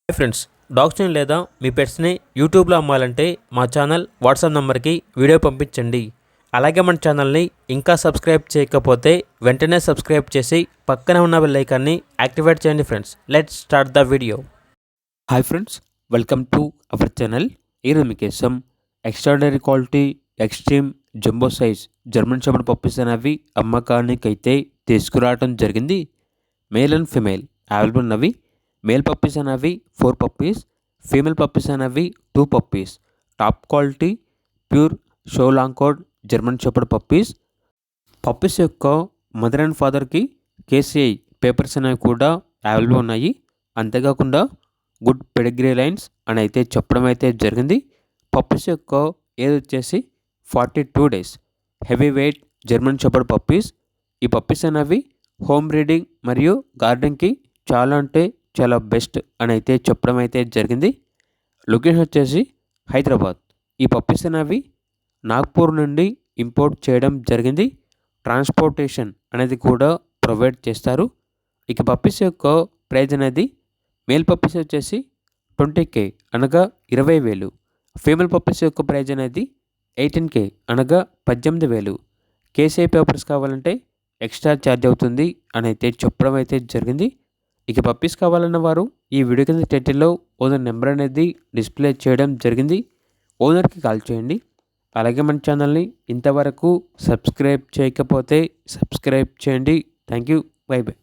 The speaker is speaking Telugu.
హాయ్ ఫ్రెండ్స్, డాగ్స్ని లేదా మీ పెట్స్ని యూట్యూబ్లో అమ్మాలంటే మా ఛానల్ వాట్సాప్ నెంబర్కి వీడియో పంపించండి. అలాగే మన ఛానల్ని ఇంకా సబ్స్క్రైబ్ చేయకపోతే వెంటనే సబ్స్క్రైబ్ చేసి పక్కనే ఉన్న బెల్ ఐకాన్ని యాక్టివేట్ చేయండి. Friends, let's start the video. Hi friends, welcome to our channel. ఈరోజు మీకోసం extraordinary quality extreme jumbo size German shepherd puppies అనేవి అమ్మకానికి అయితే తీసుకురావడం జరిగింది. మేల్ అండ్ ఫిమేల్ అవైలబుల్ ఉన్నవి. మేల్ పప్పీస్ అనేవి 4 పప్పీస్, ఫీమేల్ పప్పీస్ అనేవి 2 puppies. Top quality pure show long code German shepherd puppies. Puppies యొక్క మదర్ అండ్ ఫాదర్కి కేసీఐ పేపర్స్ అనేవి కూడా అవైలబుల్ ఉన్నాయి. అంతేకాకుండా గుడ్ పెడిగ్రీ లైన్స్ అని అయితే చెప్పడం అయితే జరిగింది. పప్పీస్ యొక్క ఏజ్ వచ్చేసి 42 days. Heavy weight German shepherd puppies. ఈ పప్పీస్ అనేవి హోమ్ బ్రీడింగ్ మరియు గార్డెన్కి చాలా అంటే చాలా బెస్ట్ అని అయితే చెప్పడం అయితే జరిగింది. లొకేషన్ వచ్చేసి హైదరాబాద్. ఈ పప్పీస్ అనేవి నాగ్పూర్ నుండి ఇంపోర్ట్ చేయడం జరిగింది. ట్రాన్స్పోర్టేషన్ అనేది కూడా ప్రొవైడ్ చేస్తారు. ఇక పప్పీస్ యొక్క ప్రైజ్ అనేది మేల్ పప్పీస్ వచ్చేసి 20K అనగా 20,000. ఫీమేల్ పప్పీస్ యొక్క ప్రైజ్ అనేది 18K అనగా 18,000. కేసీఐ పేపర్స్ కావాలంటే ఎక్స్ట్రా ఛార్జ్ అవుతుంది అని అయితే చెప్పడం అయితే జరిగింది. ఇక పప్పీస్ కావాలన్న వారు ఈ వీడియో కింద టైటిల్లో ఓనర్ నెంబర్ అనేది డిస్ప్లే చేయడం జరిగింది. ఓనర్కి కాల్ చేయండి. అలాగే మన ఛానల్ని ఇంతవరకు సబ్స్క్రైబ్ చేయకపోతే సబ్స్క్రైబ్ చేయండి. Thank you. By by.